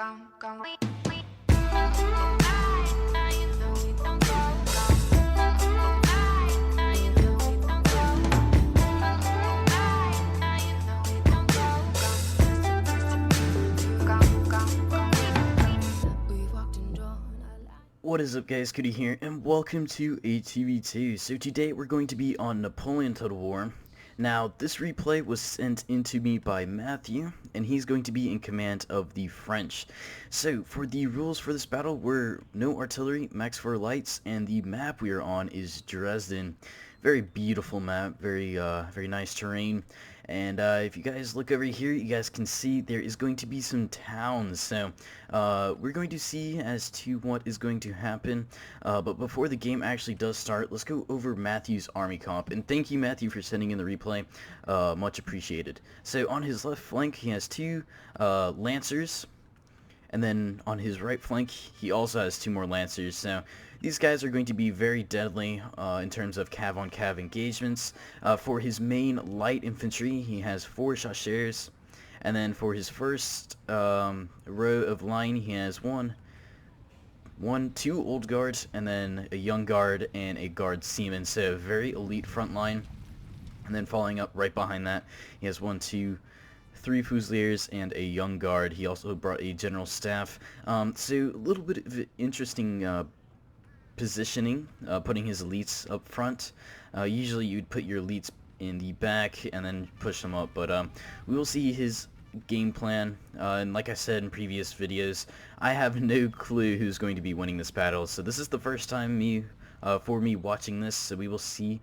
What is up, guys? Cody here, and welcome to ATV2. So today we're going to be on Napoleon Total War. Now, this replay was sent in to me by Matthew, and he's going to be in command of the French. So, for the rules for this battle, we're no artillery, max 4 lights, and the map we are on is Dresden. Very beautiful map, very nice terrain. And if you guys look over here, you guys can see there is going to be some towns. So we're going to see as to what is going to happen. But before the game actually does start, let's go over Matthew's army comp. And thank you, Matthew, for sending in the replay. Much appreciated. So on his left flank, he has 2 Lancers. And then on his right flank, he also has 2 more Lancers. So these guys are going to be very deadly in terms of cav-on-cav engagements. For his main light infantry, he has 4 Chasseurs. And then for his first row of line, he has 2 Old Guard, and then a Young Guard and a Guard Seaman. So very elite front line. And then following up right behind that, he has 1, 2, 3 Fusiliers and a Young Guard. He also brought a General Staff. So a little bit of interesting positioning, putting his elites up front. Usually you'd put your elites in the back and then push them up, but we will see his game plan. And like I said in previous videos, I have no clue who's going to be winning this battle, so this is the first time for me watching this, so we will see.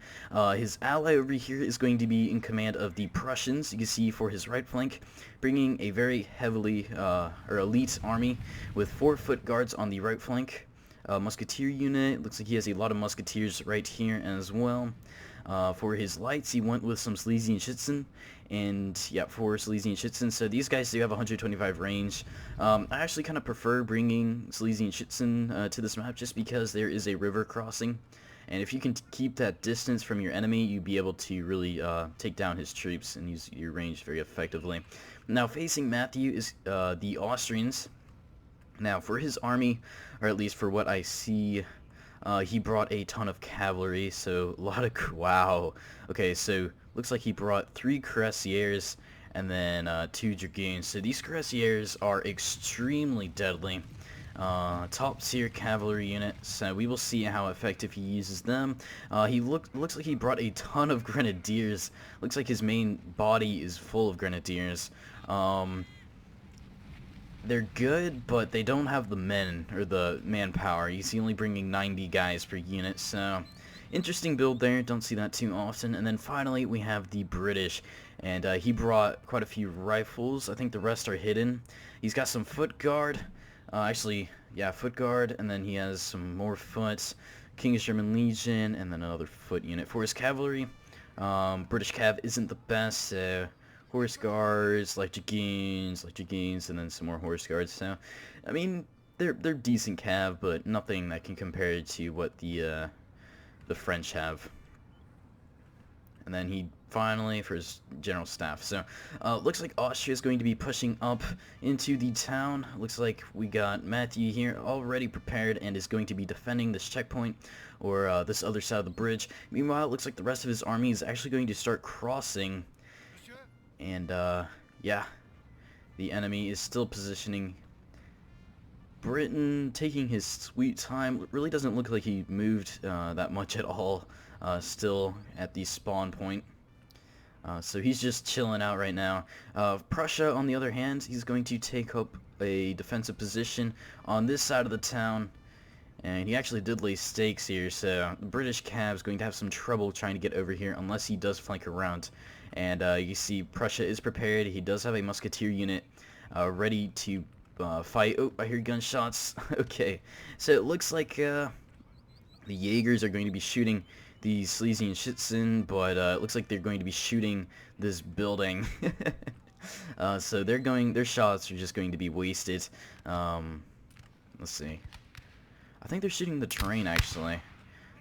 His ally over here is going to be in command of the Prussians. You can see for his right flank, bringing a very heavily, or elite army with 4 foot guards on the right flank. Musketeer unit, looks like he has a lot of musketeers right here as well. For his lights, he went with some Sleazy and Schützen, and yeah, 4 Sleazy and Schützen. So these guys do have 125 range. I actually kind of prefer bringing Sleazy and Schützen to this map just because there is a river crossing, and if you can keep that distance from your enemy, you'd be able to really take down his troops and use your range very effectively. Now, facing Matthew is the Austrians. Now, for his army, or at least for what I see, he brought a ton of cavalry, so a lot of... wow. Okay, so looks like he brought 3 cuirassiers and then 2 dragoons. So these cuirassiers are extremely deadly. Top tier cavalry unit, so we will see how effective he uses them. He looks like he brought a ton of grenadiers. Looks like his main body is full of grenadiers. They're good, but they don't have the men, or the manpower. He's only bringing 90 guys per unit, so interesting build there. Don't see that too often. And then finally, we have the British, and he brought quite a few rifles. I think the rest are hidden. He's got some foot guard. Actually, yeah, foot guard, and then he has some more foot, King's German Legion, and then another foot unit. For his cavalry, British cav isn't the best, so horse guards, like dragoons, and then some more horse guards. So, I mean, they're decent cav, but nothing that can compare to what the French have. And then he finally for his general staff. So, looks like Austria is going to be pushing up into the town. Looks like we got Matthew here already prepared and is going to be defending this checkpoint, or this other side of the bridge. Meanwhile, it looks like the rest of his army is actually going to start crossing. And, yeah, the enemy is still positioning. Britain taking his sweet time. Really doesn't look like he moved that much at all, still at the spawn point. So he's just chilling out right now. Prussia, on the other hand, he's going to take up a defensive position on this side of the town. And he actually did lay stakes here, so the British cav is going to have some trouble trying to get over here unless he does flank around. And you see Prussia is prepared. He does have a musketeer unit ready to fight. Oh, I hear gunshots. Okay, so it looks like the Jaegers are going to be shooting the Sleazy and Schützen, but it looks like they're going to be shooting this building. So their shots are just going to be wasted. Let's see. I think they're shooting the terrain, actually.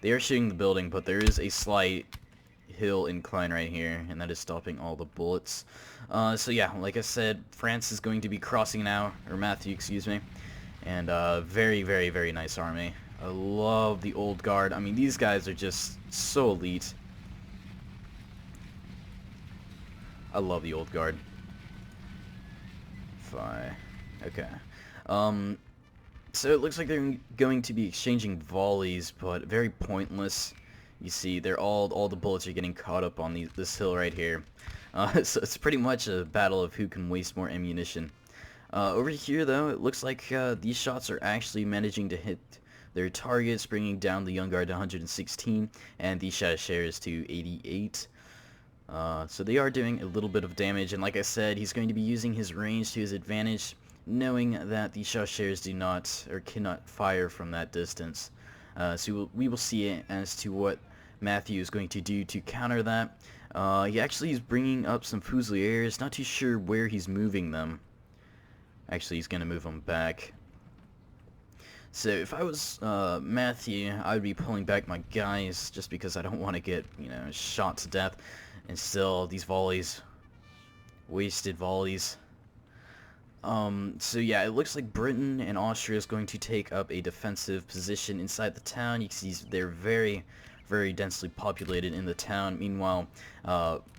They are shooting the building, but there is a slight hill incline right here, and that is stopping all the bullets. So yeah, like I said, France is going to be crossing now, or Matthew, excuse me, and very, very, very nice army. I love the Old Guard. I mean, these guys are just so elite. I love the Old Guard. Fine. Okay. So it looks like they're going to be exchanging volleys, but very pointless. You see, all the bullets are getting caught up on this hill right here. So it's pretty much a battle of who can waste more ammunition. Over here, though, it looks like these shots are actually managing to hit their targets, bringing down the Young Guard to 116 and the Chasseurs to 88. So they are doing a little bit of damage, and like I said, he's going to be using his range to his advantage, knowing that the Chasseurs do not or cannot fire from that distance. So we will see as to what Matthew is going to do to counter that. He actually is bringing up some Fusiliers, not too sure where he's moving them. Actually, he's going to move them back. So if I was Matthew, I would be pulling back my guys just because I don't want to get, shot to death. And still, these volleys, wasted volleys. So yeah, it looks like Britain and Austria is going to take up a defensive position inside the town. You can see they're very, very densely populated in the town. Meanwhile,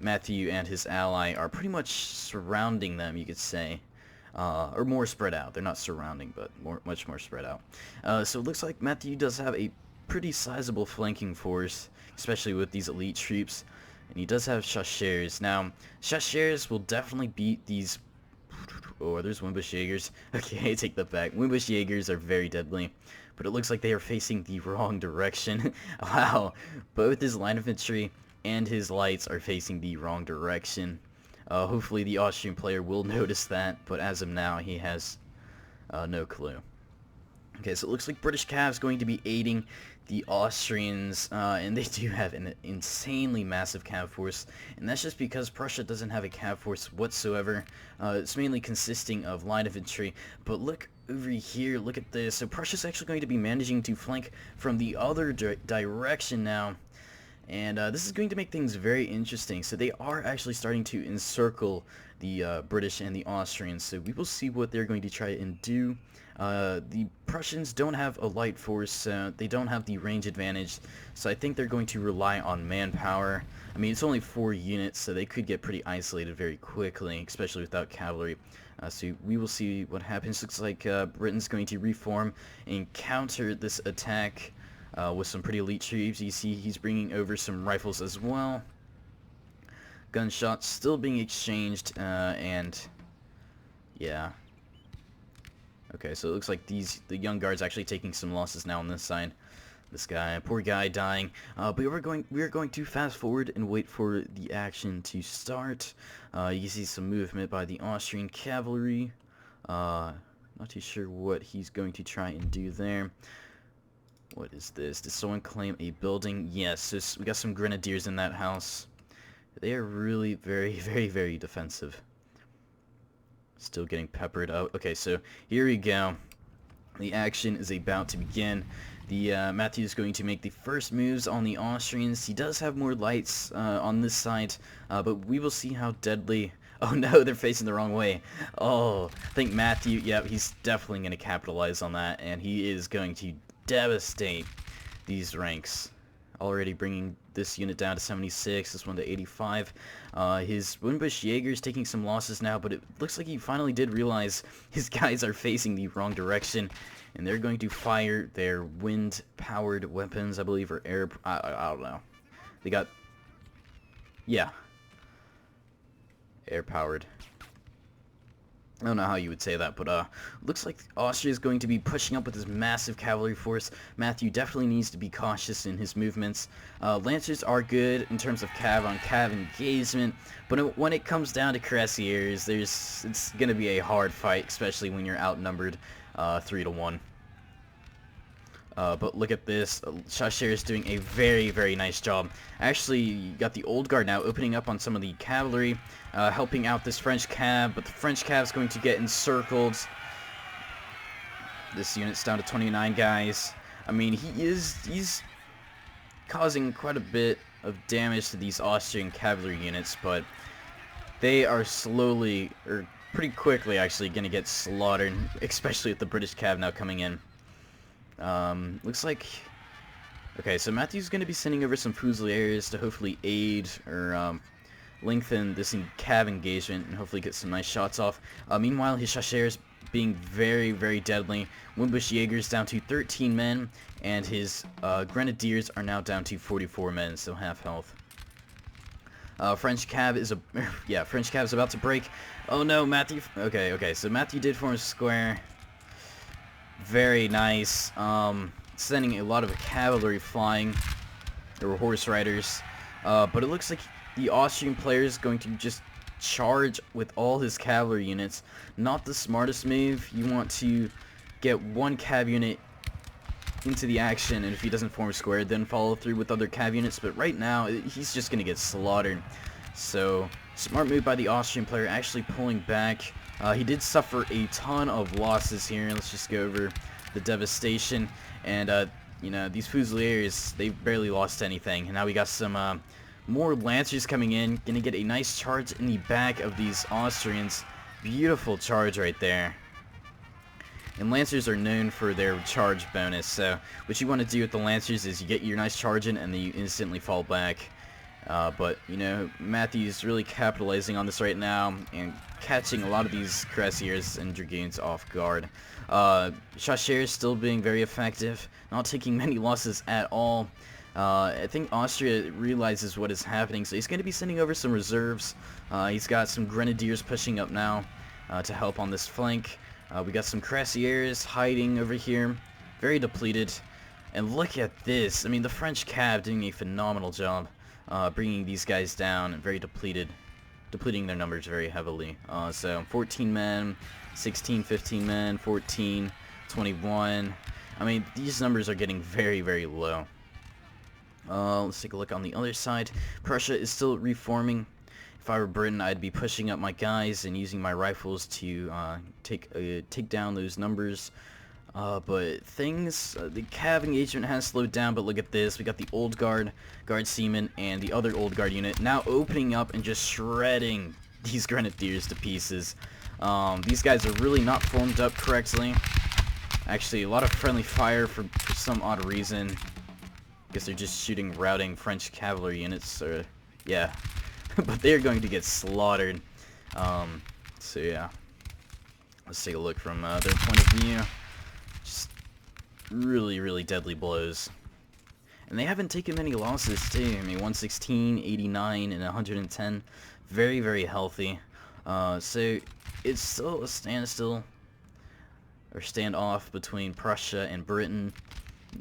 Matthew and his ally are pretty much surrounding them, you could say. Or more spread out. They're not surrounding, but much more spread out. So it looks like Matthew does have a pretty sizable flanking force, especially with these elite troops. And he does have Chasseurs. Now, Chasseurs will definitely beat these... Oh, there's Wimbush Jaegers. Okay, I take that back. Wimbush Jaegers are very deadly. But it looks like they are facing the wrong direction. Wow. Both his line infantry and his lights are facing the wrong direction. Hopefully the Austrian player will notice that, but as of now, he has no clue. Okay, so it looks like British Cavs going to be aiding the Austrians, and they do have an insanely massive cav force, and that's just because Prussia doesn't have a cav force whatsoever. It's mainly consisting of line infantry, but look over here, look at this. So Prussia's actually going to be managing to flank from the other direction now, and this is going to make things very interesting. So they are actually starting to encircle the British and the Austrians, so we will see what they're going to try and do. The Prussians don't have a light force, they don't have the range advantage, so I think they're going to rely on manpower. I mean, it's only 4 units, so they could get pretty isolated very quickly, especially without cavalry. So we will see what happens. Looks like Britain's going to reform and counter this attack with some pretty elite troops. You see he's bringing over some rifles as well. Gunshots still being exchanged, and yeah. Okay, so it looks like the Young Guard's actually taking some losses now on this side. This guy, poor guy, dying. But we are going to fast forward and wait for the action to start. You see some movement by the Austrian cavalry. Not too sure what he's going to try and do there. What is this? Did someone claim a building? Yes, we got some grenadiers in that house. They are really very, very, very defensive. Still getting peppered out. Okay, so here we go. The action is about to begin. The Matthew is going to make the first moves on the Austrians. He does have more lights on this side, but we will see how deadly... Oh no, they're facing the wrong way. Oh, I think Matthew, yeah, he's definitely going to capitalize on that, and he is going to devastate these ranks. Already bringing this unit down to 76, this one to 85. His Wimbush Jaegers taking some losses now, but it looks like he finally did realize his guys are facing the wrong direction, and they're going to fire their wind-powered weapons, I believe, or air... I don't know. They got... Yeah. Air-powered. I don't know how you would say that, but looks like Austria is going to be pushing up with this massive cavalry force. Matthew definitely needs to be cautious in his movements. Lancers are good in terms of cav-on-cav engagement, but when it comes down to cuirassiers, it's going to be a hard fight, especially when you're outnumbered 3-1. But look at this. Chasseurs is doing a very, very nice job. Actually, you got the Old Guard now opening up on some of the cavalry, helping out this French cav, but the French cav is going to get encircled. This unit's down to 29 guys. I mean, he's causing quite a bit of damage to these Austrian cavalry units, but they are slowly, or pretty quickly actually, going to get slaughtered, especially with the British cav now coming in. Looks like... Okay, so Matthew's going to be sending over some Fusiliers to hopefully aid or lengthen this cav engagement and hopefully get some nice shots off. Meanwhile, his Chasseurs being very, very deadly. Wimbush Jaegers down to 13 men, and his Grenadiers are now down to 44 men, so half health. French cav is French cav is about to break. Oh no, Matthew. Okay, so Matthew did form a square. Very nice. Sending a lot of cavalry flying, or horse riders, but it looks like the Austrian player is going to just charge with all his cavalry units. Not the smartest move. You want to get one cav unit into the action, and if he doesn't form a square, then follow through with other cav units, but right now he's just going to get slaughtered. So smart move by the Austrian player, actually pulling back. He did suffer a ton of losses here. Let's just go over the devastation. And you know, these Fusiliers, they barely lost anything. And now we got some more Lancers coming in. Gonna get a nice charge in the back of these Austrians. Beautiful charge right there. And Lancers are known for their charge bonus. So what you want to do with the Lancers is you get your nice charge in and then you instantly fall back. But, you know, Matthew's really capitalizing on this right now and catching a lot of these Cuirassiers and Dragoons off guard. Chasseurs still being very effective, not taking many losses at all. I think Austria realizes what is happening, so he's going to be sending over some reserves. He's got some Grenadiers pushing up now to help on this flank. We got some Cuirassiers hiding over here, very depleted. And look at this. I mean, the French cav doing a phenomenal job. Bringing these guys down, very depleting their numbers very heavily. So 14 men, 16, 15 men, 14, 21. I mean, these numbers are getting very, very low. Let's take a look on the other side. Prussia is still reforming. If I were Britain, I'd be pushing up my guys and using my rifles to take down those numbers. But the cav engagement has slowed down, but look at this. We got the old guard seamen, and the other old guard unit now opening up and just shredding these Grenadiers to pieces. These guys are really not formed up correctly. Actually, a lot of friendly fire for some odd reason. Guess they're just routing French cavalry units, or, yeah. But they're going to get slaughtered. So yeah. Let's take a look from their point of view. Just really, really deadly blows. And they haven't taken many losses, too. I mean, 116, 89, and 110. Very, very healthy. So it's still a standstill, or standoff between Prussia and Britain.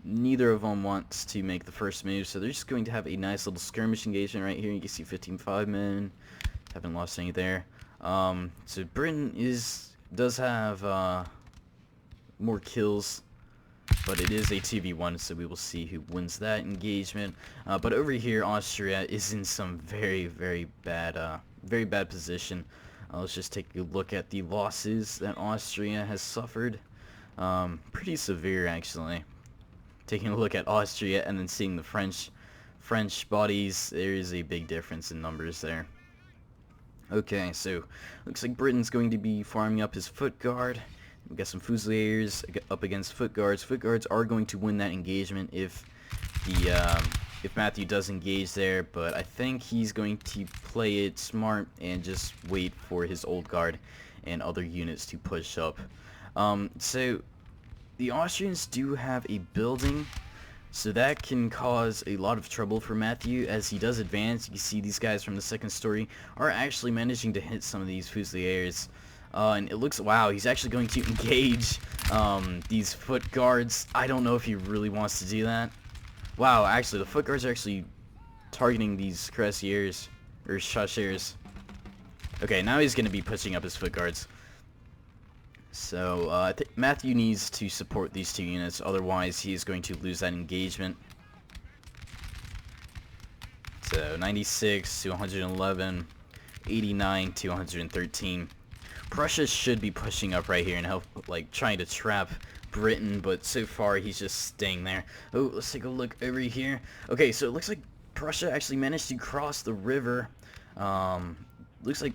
Neither of them wants to make the first move, so they're just going to have a nice little skirmish engagement right here. You can see 15-5 men. Haven't lost any there. So Britain does have more kills, but it is a 2v1, so we will see who wins that engagement. But over here, Austria is in some very, very bad position. Let's just take a look at the losses that Austria has suffered. Pretty severe, actually. Taking a look at Austria and then seeing the French bodies, there is a big difference in numbers there. Okay, so looks like Britain's going to be farming up his foot guard. We got some Fusiliers up against foot guards. Foot guards are going to win that engagement if Matthew does engage there, but I think he's going to play it smart and just wait for his old guard and other units to push up. So the Austrians do have a building, so that can cause a lot of trouble for Matthew as he does advance. You can see these guys from the second story are actually managing to hit some of these Fusiliers. And it looks, wow, he's actually going to engage these foot guards. I don't know if he really wants to do that. Wow, actually, the foot guards are actually targeting these Cuirassiers, or Chasseurs. Okay, now he's going to be pushing up his foot guards. So, I think Matthew needs to support these two units, otherwise he is going to lose that engagement. So, 96 to 111, 89 to 113. Prussia should be pushing up right here and help, like, trying to trap Britain, but so far he's just staying there. Oh, let's take a look over here. Okay, so it looks like Prussia actually managed to cross the river. Looks like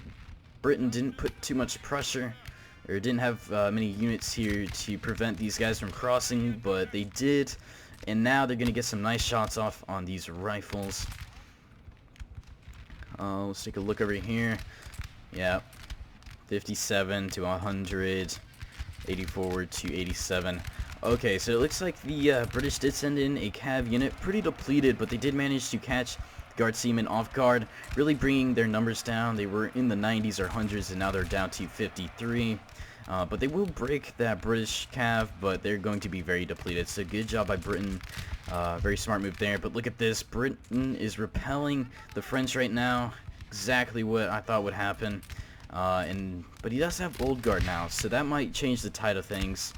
Britain didn't put too much pressure, or didn't have many units here to prevent these guys from crossing, but they did, and now they're going to get some nice shots off on these rifles. Let's take a look over here. Yeah, 57 to 100, 80 forward to 87. Okay, so it looks like the British did send in a cav unit, pretty depleted, but they did manage to catch Guard Seamen off guard, really bringing their numbers down. They were in the 90s or 100s, and now they're down to 53. But they will break that British cav, but they're going to be very depleted. So good job by Britain. Very smart move there. But look at this. Britain is repelling the French right now. Exactly what I thought would happen. But he does have Old Guard now, so that might change the tide of things.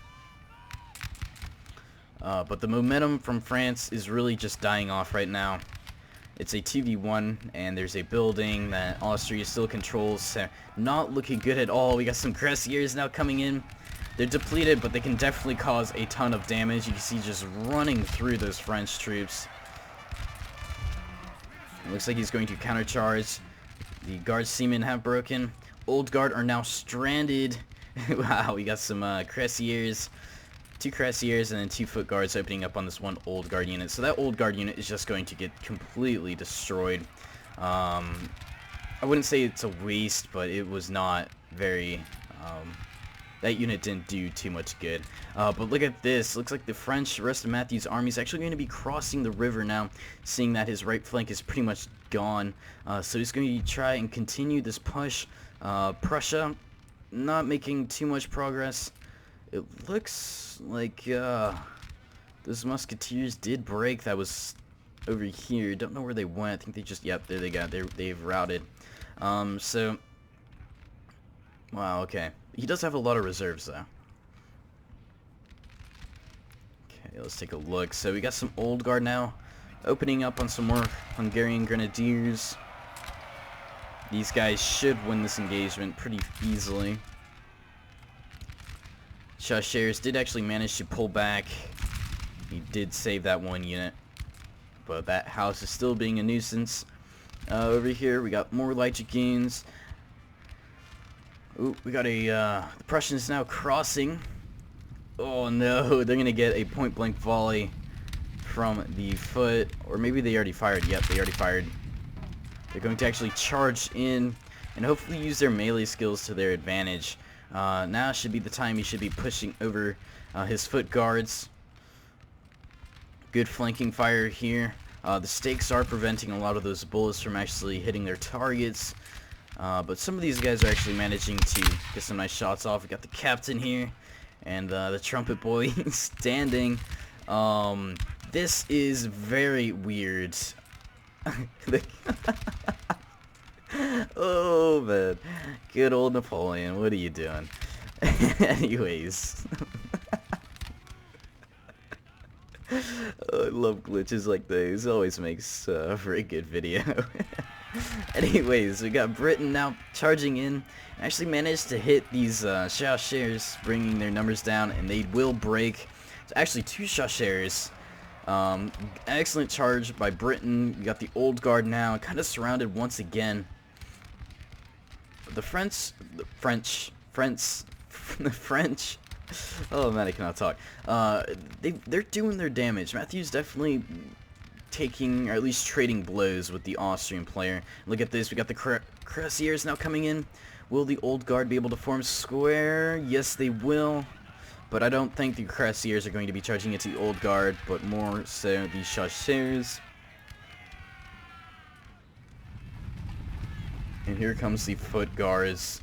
But the momentum from France is really just dying off right now. It's a 2v1, and there's a building that Austria still controls. So not looking good at all. We got some Cuirassiers now coming in. They're depleted, but they can definitely cause a ton of damage. You can see just running through those French troops. It looks like he's going to countercharge. The Guard Seamen have broken. Old Guard are now stranded. Wow, we got some Cuirassiers. 2 Cuirassiers and then 2 foot guards opening up on this one Old Guard unit. So that Old Guard unit is just going to get completely destroyed. I wouldn't say it's a waste, but it was not very... that unit didn't do too much good. But look at this. Looks like the rest of Matthew's army is actually going to be crossing the river now, seeing that his right flank is pretty much gone. So he's going to try and continue this push. Prussia not making too much progress. It looks like those musketeers did break. That was over here. Don't know where they went. I think they just... Yep, there they go. They've routed. So... Wow, okay. He does have a lot of reserves, though. Okay, let's take a look. So we got some Old Guard now. Opening up on some more Hungarian Grenadiers. These guys should win this engagement pretty easily. Chasseurs did actually manage to pull back. He did save that one unit. But that house is still being a nuisance. Over here, we got more light dragoons. Ooh, we got the Prussians now crossing. Oh no, they're going to get a point-blank volley from the foot. Or maybe they already fired. Yep, they already fired. They're going to actually charge in and hopefully use their melee skills to their advantage. Now should be the time he should be pushing over his foot guards. Good flanking fire here. The stakes are preventing a lot of those bullets from actually hitting their targets. But some of these guys are actually managing to get some nice shots off. We got the captain here and the trumpet boy standing. This is very weird. Oh man, good old Napoleon, what are you doing? Anyways. Oh, I love glitches like those, always makes a very good video. Anyways, we got Britain now charging in. Actually managed to hit these Chasseurs, bringing their numbers down, and they will break. It's actually 2 Chasseurs. Excellent charge by Britain. We got the Old Guard now, kind of surrounded once again. The French, oh man, I cannot talk. They're doing their damage. Matthew's definitely taking, or at least trading blows with the Austrian player. Look at this, we got the Cuirassiers now coming in. Will the Old Guard be able to form square? Yes, they will. But I don't think the Cuirassiers are going to be charging into the Old Guard, but more so the Chasseurs. And here comes the Foot Guards.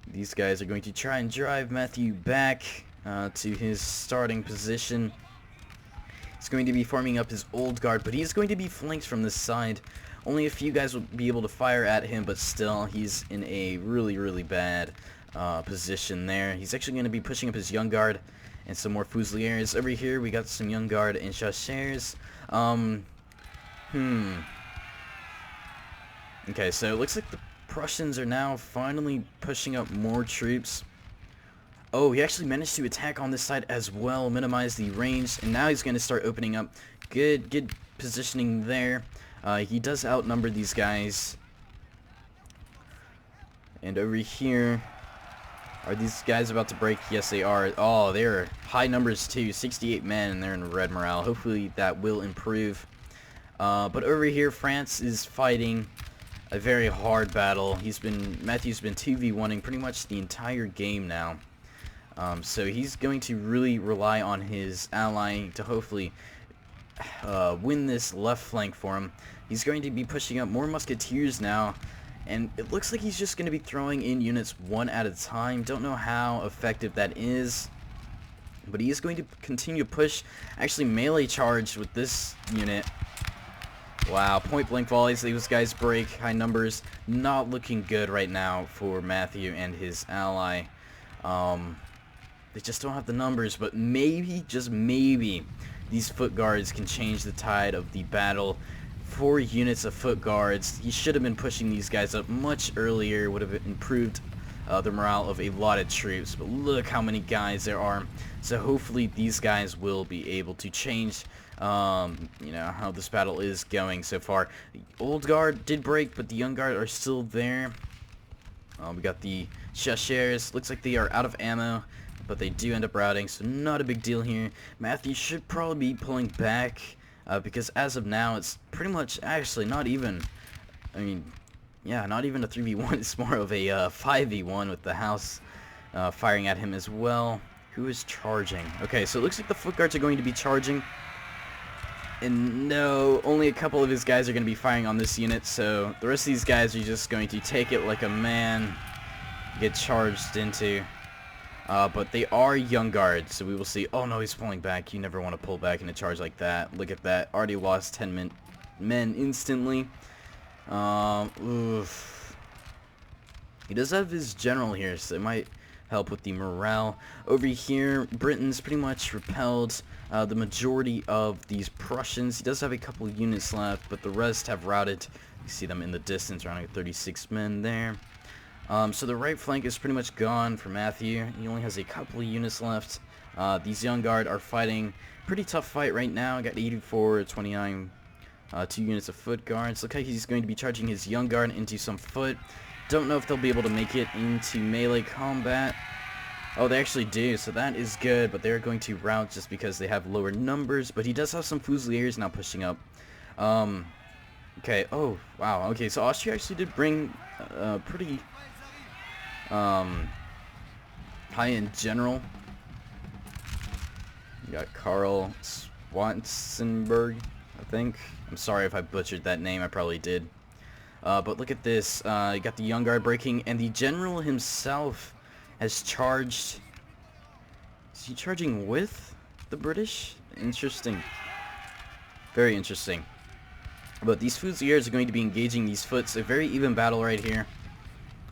These guys are going to try and drive Matthew back to his starting position. He's going to be forming up his Old Guard, but he's going to be flanked from this side. Only a few guys will be able to fire at him, but still, he's in a really, really bad position there. He's actually going to be pushing up his Young Guard and some more Fusiliers. Over here, we got some Young Guard and Chasseurs. Okay, so it looks like the Prussians are now finally pushing up more troops. Oh, he actually managed to attack on this side as well, minimize the range, and now he's going to start opening up. Good positioning there. He does outnumber these guys. And over here, are these guys about to break? Yes, they are. Oh, they're high numbers too. 68 men, and they're in red morale. Hopefully that will improve. But over here, France is fighting a very hard battle. Matthew's been 2v1ing pretty much the entire game now. So he's going to really rely on his ally to hopefully win this left flank for him. He's going to be pushing up more musketeers now, and it looks like he's just going to be throwing in units one at a time. Don't know how effective that is, but he is going to continue to push. Actually, melee charge with this unit. Wow, point blank volleys. These guys break. High numbers. Not looking good right now for Matthew and his ally. They just don't have the numbers, but maybe, just maybe, these foot guards can change the tide of the battle. 4 units of foot guards. He should have been pushing these guys up much earlier. Would have improved the morale of a lot of troops. But look how many guys there are. So hopefully these guys will be able to change you know, how this battle is going so far. The old guard did break, but the young guard are still there. We got the chasseurs. Looks like they are out of ammo, but they do end up routing, so not a big deal here. Matthew should probably be pulling back, because as of now, it's pretty much actually not even, I mean, yeah, not even a 3v1. It's more of a 5v1 with the house firing at him as well. Who is charging? Okay, so it looks like the foot guards are going to be charging. And no, only a couple of his guys are going to be firing on this unit, so the rest of these guys are just going to take it like a man, get charged into. But they are young guards, so we will see. Oh no, he's pulling back. You never want to pull back in a charge like that. Look at that. Already lost 10 men instantly. Oof. He does have his general here, so it might help with the morale. Over here, Britain's pretty much repelled the majority of these Prussians. He does have a couple units left, but the rest have routed. You see them in the distance, around 36 men there. So the right flank is pretty much gone for Matthew. He only has a couple of units left. These young guard are fighting pretty tough fight right now. Got 84, 29, 2 units of foot guards. Look like he's going to be charging his young guard into some foot. Don't know if they'll be able to make it into melee combat. Oh, they actually do, so that is good, but they're going to rout just because they have lower numbers. But he does have some Fusiliers now pushing up. Okay, oh, wow, okay, so Austria actually did bring pretty high-end general. You got Karl Schwarzenberg, I think. I'm sorry if I butchered that name, I probably did. But look at this, you got the young guard breaking, and the general himself has charged. Is he charging with the British? Interesting. Very interesting. But these Fusiliers are going to be engaging these foots. A very even battle right here.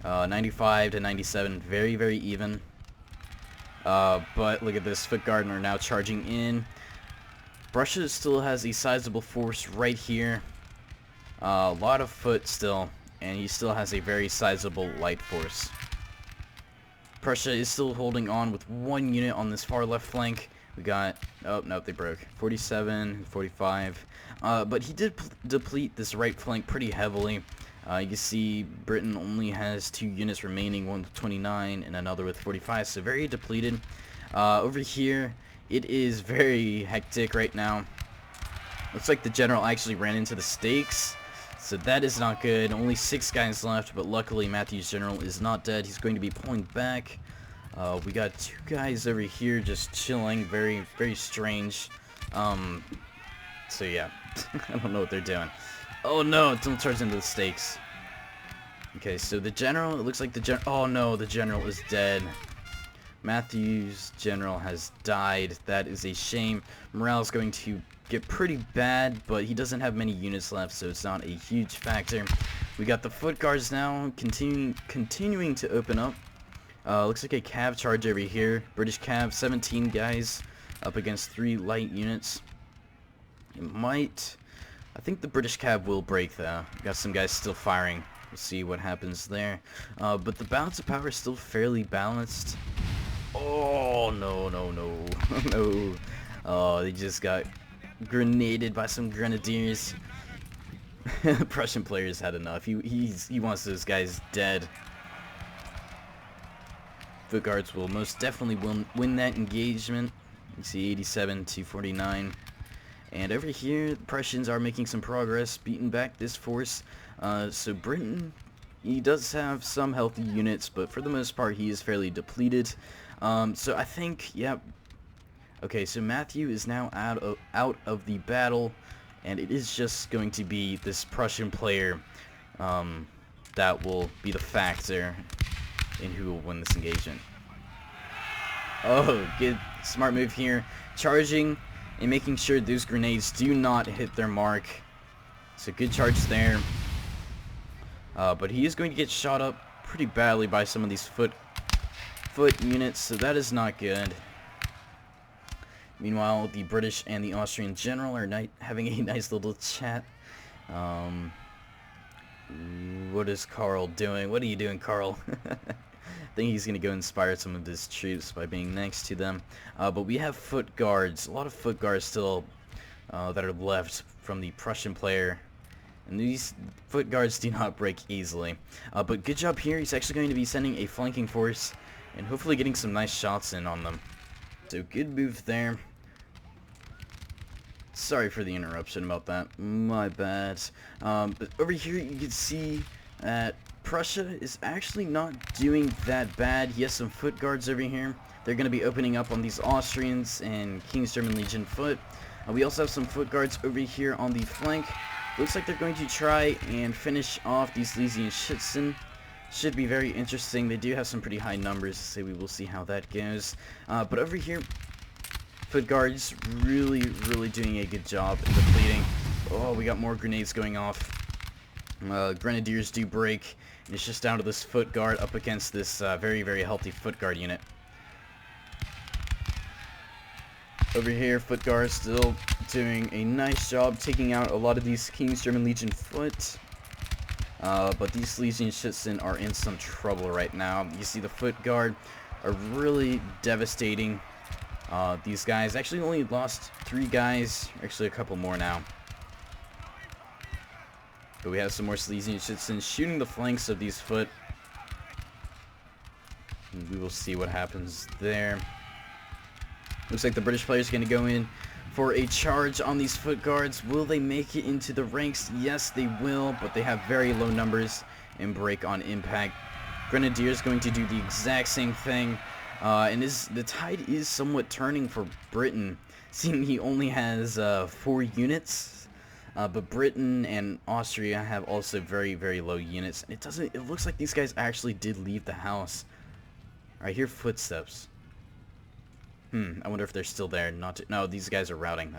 95 to 97, very, very even. But look at this, foot guard are now charging in. Russia still has a sizable force right here. A lot of foot still, and he still has a very sizable light force. Prussia is still holding on with 1 unit on this far left flank. We got, oh no, they broke. 47, 45. But he did deplete this right flank pretty heavily. You can see Britain only has 2 units remaining, one with 29 and another with 45, so very depleted. Over here, it is very hectic right now. Looks like the general actually ran into the stakes, so that is not good. Only 6 guys left, but luckily Matthew's general is not dead. He's going to be pulling back. We got 2 guys over here just chilling, very, very strange. So yeah, I don't know what they're doing. Oh no, don't charge into the stakes. Okay, so the general, it looks like the general, oh no, the general is dead. Matthew's general has died. That is a shame. Morale is going to get pretty bad, but he doesn't have many units left, so it's not a huge factor. We got the foot guards now continuing to open up. Looks like a cav charge over here. British cav, 17 guys up against 3 light units. It might, I think the British cav will break though. Got some guys still firing. We'll see what happens there. But the balance of power is still fairly balanced. Oh, no, no, no. No. Oh, they just got grenaded by some grenadiers. The Prussian player's had enough. He wants those guys dead. Foot Guards will most definitely win that engagement. You see 87 to 49. And over here, the Prussians are making some progress, beating back this force. So Britain, he does have some healthy units, but for the most part, he is fairly depleted. So I think, yeah. Okay, so Matthew is now out of the battle, and it is just going to be this Prussian player that will be the factor in who will win this engagement. Oh, good, smart move here, charging and making sure those grenades do not hit their mark. So good charge there. But he is going to get shot up pretty badly by some of these foot units, so that is not good. Meanwhile, the British and the Austrian general are having a nice little chat. What is Karl doing? What are you doing, Karl? I think he's going to go inspire some of his troops by being next to them. But we have foot guards, a lot of foot guards still that are left from the Prussian player. And these foot guards do not break easily. But good job here. He's actually going to be sending a flanking force and hopefully getting some nice shots in on them. So good move there. Sorry for the interruption about that. My bad. But over here you can see that Prussia is actually not doing that bad. He has some foot guards over here. They're going to be opening up on these Austrians and King's German Legion foot. We also have some foot guards over here on the flank. Looks like they're going to try and finish off these Schlesien Schützen. Should be very interesting. They do have some pretty high numbers, so we will see how that goes. But over here, foot guards really doing a good job in depleting. Oh, we got more grenades going off. Grenadiers do break, and it's just down to this foot guard up against this very healthy foot guard unit. Over here, foot guard still doing a nice job taking out a lot of these King's German Legion foot. But these Schlesien Schützen are in some trouble right now. You see the foot guard are really devastating. These guys actually only lost 3 guys, actually a couple more now. But we have some more Schlesien Schützen shooting the flanks of these foot. And we will see what happens there. Looks like the British player is going to go in for a charge on these foot guards. Will they make it into the ranks? Yes, they will, but they have very low numbers and break on impact. Grenadiers going to do the exact same thing. And the tide is somewhat turning for Britain, seeing he only has 4 units. But Britain and Austria have also very low units. It looks like these guys actually did leave the house. I hear footsteps. I wonder if they're still there. No, these guys are routing.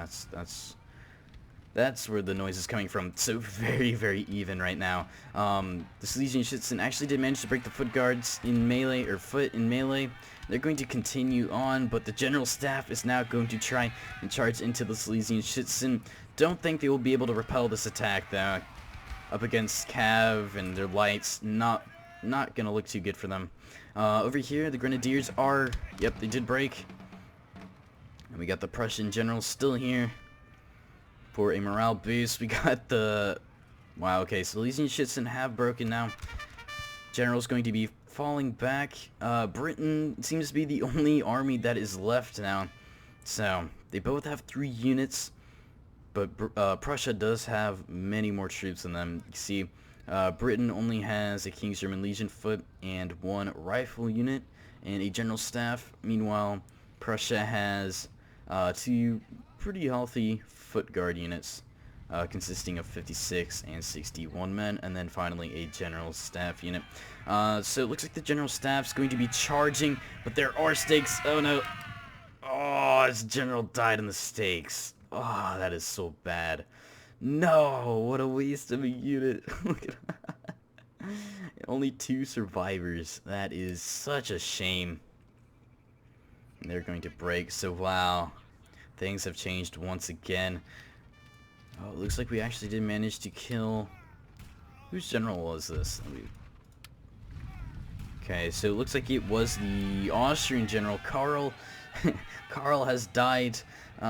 That's where the noise is coming from. So very even right now. The Schlesien Schützen actually did manage to break the foot guards in melee, or foot in melee. They're going to continue on, but the general staff is now going to try and charge into the Schlesien Schützen. Don't think they will be able to repel this attack though. Up against Cav and their lights, not gonna look too good for them. Over here, the Grenadiers are, yep, they did break. And we got the Prussian general still here for a morale boost. We got the... Wow, okay, so Schlesien Schützen have broken now. General's going to be falling back. Britain seems to be the only army that is left now. So, they both have 3 units, but Prussia does have many more troops than them. You see, Britain only has a King's German Legion foot and 1 rifle unit and a general staff. Meanwhile, Prussia has 2 pretty healthy foot guard units, consisting of 56 and 61 men, and then finally a general staff unit. So it looks like the general staff's going to be charging, but there are stakes. Oh no. Oh, his general died in the stakes. Oh, that is so bad. No, what a waste of a unit. Look at that. Only 2 survivors. That is such a shame. They're going to break, so wow, things have changed once again. Oh, it looks like we actually did manage to kill... Whose general was this? Okay, so it looks like it was the Austrian general, Karl. Karl has died,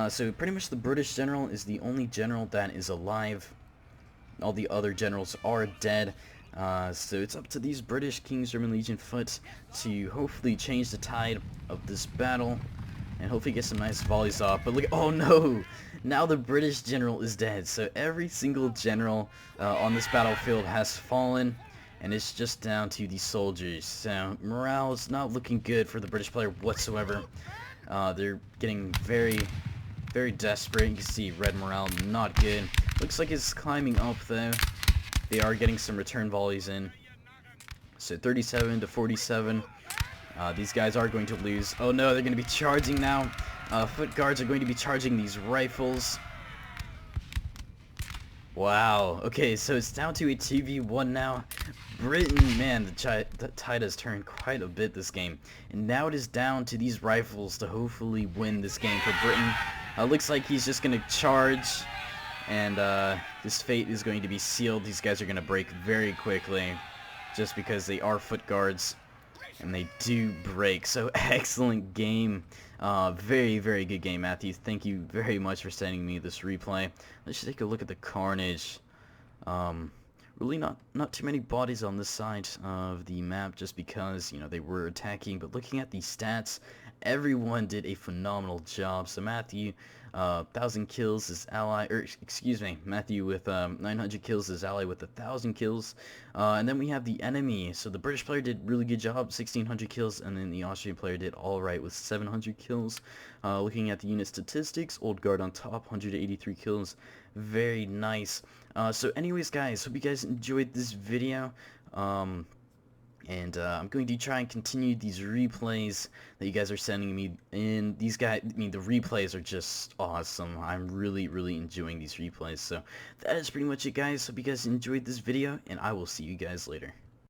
so pretty much the British general is the only general that is alive. all the other generals are dead. So it's up to these British King's German Legion foot to hopefully change the tide of this battle and hopefully get some nice volleys off. But look, oh no! Now the British general is dead. So every single general on this battlefield has fallen, and it's just down to the soldiers. So morale is not looking good for the British player whatsoever. They're getting very, very desperate. You can see red morale not good. Looks like it's climbing up though. They are getting some return volleys in. So 37 to 47. These guys are going to lose. Oh no, they're going to be charging now. Foot guards are going to be charging these rifles. Wow. Okay, so it's down to a 2v1 now. Britain, man, the tide has turned quite a bit this game. And now it is down to these rifles to hopefully win this game for Britain. Looks like he's just going to charge. And his fate is going to be sealed. These guys are going to break very quickly. Just because they are foot guards. And they do break. So excellent game. Very, very good game, Matthew. Thank you very much for sending me this replay. Let's take a look at the carnage. Really not too many bodies on this side of the map just because, you know, they were attacking. But looking at the stats, everyone did a phenomenal job. So Matthew, 1,000 kills, his ally, or excuse me, Matthew with 900 kills, his ally with 1,000 kills. And then we have the enemy. So the British player did really good job, 1,600 kills, and then the Austrian player did all right with 700 kills. Looking at the unit statistics, Old Guard on top, 183 kills. Very nice. So anyways, guys, hope you guys enjoyed this video. And I'm going to try and continue these replays that you guys are sending me. And these guys, I mean, the replays are just awesome. I'm really, really enjoying these replays. So that is pretty much it, guys. Hope you guys enjoyed this video, and I will see you guys later.